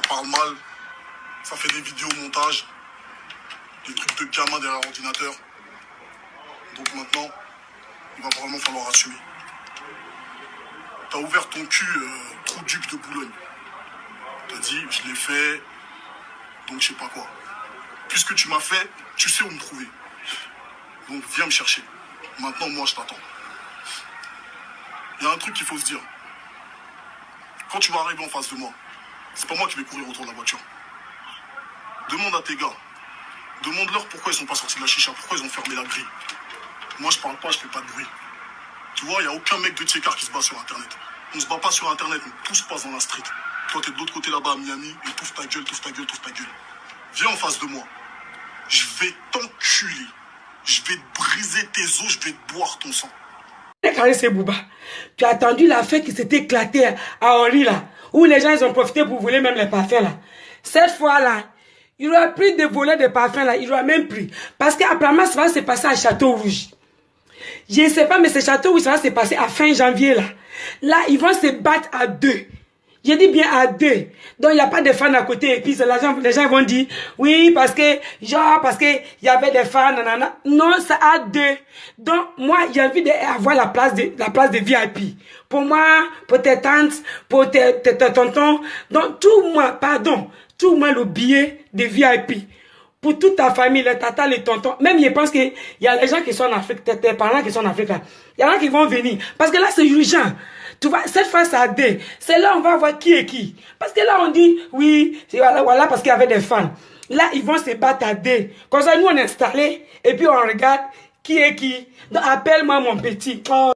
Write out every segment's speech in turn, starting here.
ça parle mal, ça fait des vidéos montage, des trucs de gamin derrière l'ordinateur. Donc maintenant, il va vraiment falloir assumer. T'as ouvert ton cul, trou duc de Boulogne. T'as dit, je l'ai fait, donc je sais pas quoi. Puisque tu m'as fait, tu sais où me trouver. Donc viens me chercher. Maintenant, moi, je t'attends. Il y a un truc qu'il faut se dire. Quand tu vas arriver en face de moi, c'est pas moi qui vais courir autour de la voiture. Demande à tes gars. Demande-leur pourquoi ils sont pas sortis de la chicha, pourquoi ils ont fermé la grille. Moi, je parle pas, je fais pas de bruit. Tu vois, il n'y a aucun mec de Tchekar qui se bat sur Internet. On se bat pas sur Internet, mais tout se passe dans la street. Toi, t'es de l'autre côté là-bas à Miami, et touffe ta gueule, touffe ta gueule, touffe ta gueule. Viens en face de moi. Je vais t'enculer. Je vais te briser tes os, je vais te boire ton sang. C'est Bouba. Tu as attendu la fête qui s'est éclatée à Henri là, où les gens ils ont profité pour voler même les parfums là. Cette fois-là, il n'y aura plus de voler de parfums là, il y aura même plus. Parce qu'apparemment, ça va se passer à Château Rouge. Je ne sais pas, mais ce Château Rouge, ça va se passer à fin janvier là. Là, ils vont se battre à deux. J'ai dit bien à deux. Donc, il n'y a pas de fans à côté. Et puis, les gens vont dire, oui, parce que, parce que il y avait des fans, nanana. Non, c'est à deux. Donc, moi, j'ai envie d'avoir la place de VIP. Pour moi, pour tes tantes, pour tes tontons. Donc, tout moi, le billet de VIP. Pour toute ta famille, les tatas, les tontons. Même, je pense qu'il y a les gens qui sont en Afrique, tes parents qui sont en Afrique là. Il y en a qui vont venir. Parce que là, c'est urgent. Tu vois, cette fois, ça a deux. C'est là on va voir qui est qui. Parce que là, on dit, oui, voilà, parce qu'il y avait des fans. Là, ils vont se battre à deux. Comme ça, nous, on est installés. Et puis, on regarde qui est qui. Donc, appelle-moi mon petit. Oh.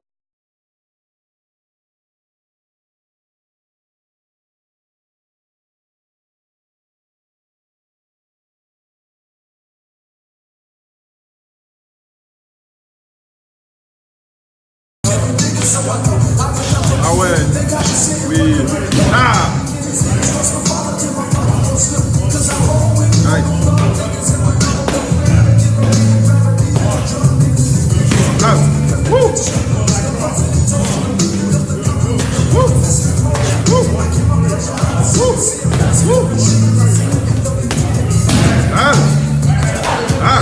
Ah ouais, oui. Ah! Aïe. Ah! Wouh! Wouh! Wouh! Wouh! Ah! Ah!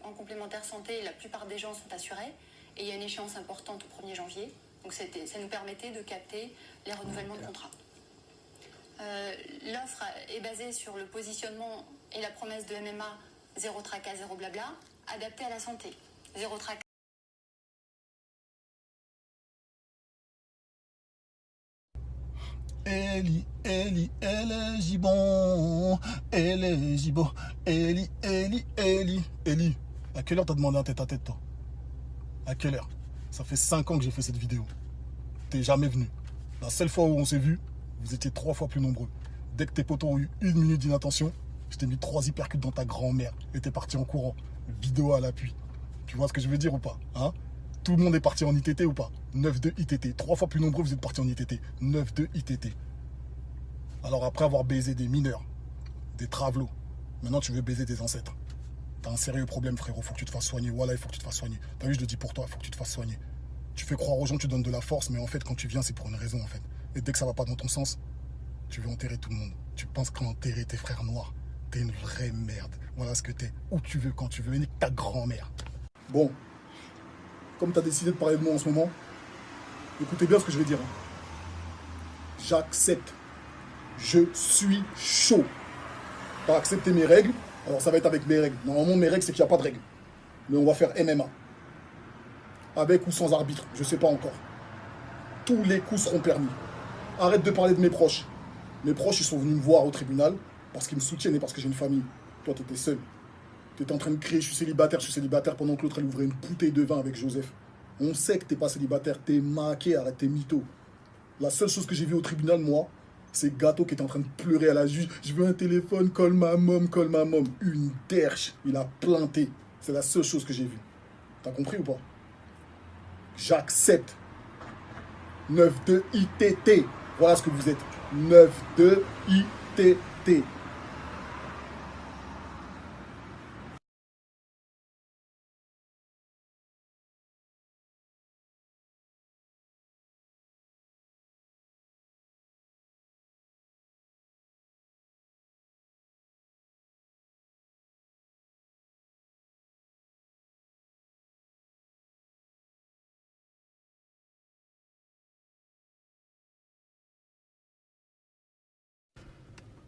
En complémentaire santé, la plupart des gens sont assurés et il y a une échéance importante au 1er janvier. Donc ça nous permettait de capter les renouvellements de contrats. L'offre est basée sur le positionnement et la promesse de MMA zéro tracas, zéro blabla, adaptée à la santé. Zéro tracas. Eli, Eli, elle est gibon, elle est gibon, Eli, Eli, Eli. Eli, à quelle heure t'as demandé un tête-à-tête, toi? À quelle heure? Ça fait 5 ans que j'ai fait cette vidéo. T'es jamais venu. La seule fois où on s'est vu, vous étiez 3 fois plus nombreux. Dès que tes potos ont eu 1 minute d'inattention, je t'ai mis 3 hypercutes dans ta grand-mère et t'es parti en courant. Vidéo à l'appui. Tu vois ce que je veux dire ou pas, hein? Tout le monde est parti en ITT ou pas? 9-2 ITT. 3 fois plus nombreux, vous êtes partis en ITT. 9-2 ITT. Alors après avoir baisé des mineurs, des travelots, maintenant tu veux baiser des ancêtres. T'as un sérieux problème, frérot. Faut que tu te fasses soigner. Voilà, il faut que tu te fasses soigner. T'as vu, je le dis pour toi, faut que tu te fasses soigner. Tu fais croire aux gens que tu donnes de la force, mais en fait, quand tu viens, c'est pour une raison, en fait. Et dès que ça va pas dans ton sens, tu veux enterrer tout le monde. Tu penses qu'enterrer tes frères noirs, t'es une vraie merde. Voilà ce que t'es. Où tu veux, quand tu veux. Nique ta grand-mère. Bon. Comme tu as décidé de parler de moi en ce moment, écoutez bien ce que je vais dire. J'accepte. Je suis chaud. Pas accepter mes règles. Alors ça va être avec mes règles. Normalement, mes règles, c'est qu'il n'y a pas de règles. Mais on va faire MMA. Avec ou sans arbitre, je ne sais pas encore. Tous les coups seront permis. Arrête de parler de mes proches. Mes proches, ils sont venus me voir au tribunal. Parce qu'ils me soutiennent et parce que j'ai une famille. Toi, tu étais seul. Tu étais en train de crier, je suis célibataire, pendant que l'autre, elle ouvrait une bouteille de vin avec Joseph. On sait que t'es pas célibataire, t'es maqué, arrête tes mythos. La seule chose que j'ai vue au tribunal, moi, c'est Gâteau qui est en train de pleurer à la juge. Je veux un téléphone, call ma mom, call ma mom. Une derche, il a planté. C'est la seule chose que j'ai vue. T'as compris ou pas? J'accepte. 9-2 ITT. Voilà ce que vous êtes. 9-2 ITT.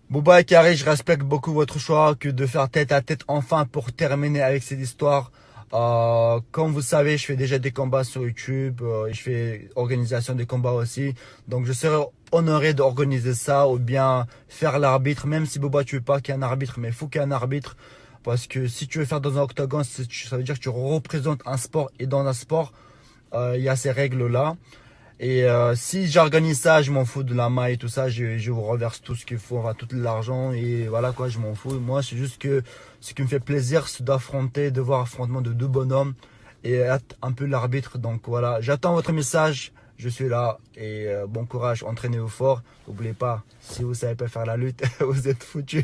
Bouba et Carré, je respecte beaucoup votre choix que de faire tête à tête enfin pour terminer avec cette histoire. Comme vous savez, je fais déjà des combats sur YouTube, je fais organisation des combats aussi. Donc je serais honoré d'organiser ça ou bien faire l'arbitre, même si Bouba tu veux pas qu'il y ait un arbitre, mais il faut qu'il y ait un arbitre. Parce que si tu veux faire dans un octogone, ça veut dire que tu représentes un sport et dans un sport, il y a ces règles-là. Et si j'organise ça, je m'en fous de la maille et tout ça, je vous reverse tout ce qu'il faut, enfin tout l'argent et voilà quoi, je m'en fous. Moi, c'est juste que ce qui me fait plaisir, c'est d'affronter, de voir affrontement de deux bonhommes et être un peu l'arbitre. Donc voilà, j'attends votre message, je suis là et bon courage, entraînez-vous fort. N'oubliez pas, si vous savez pas faire la lutte, vous êtes foutus.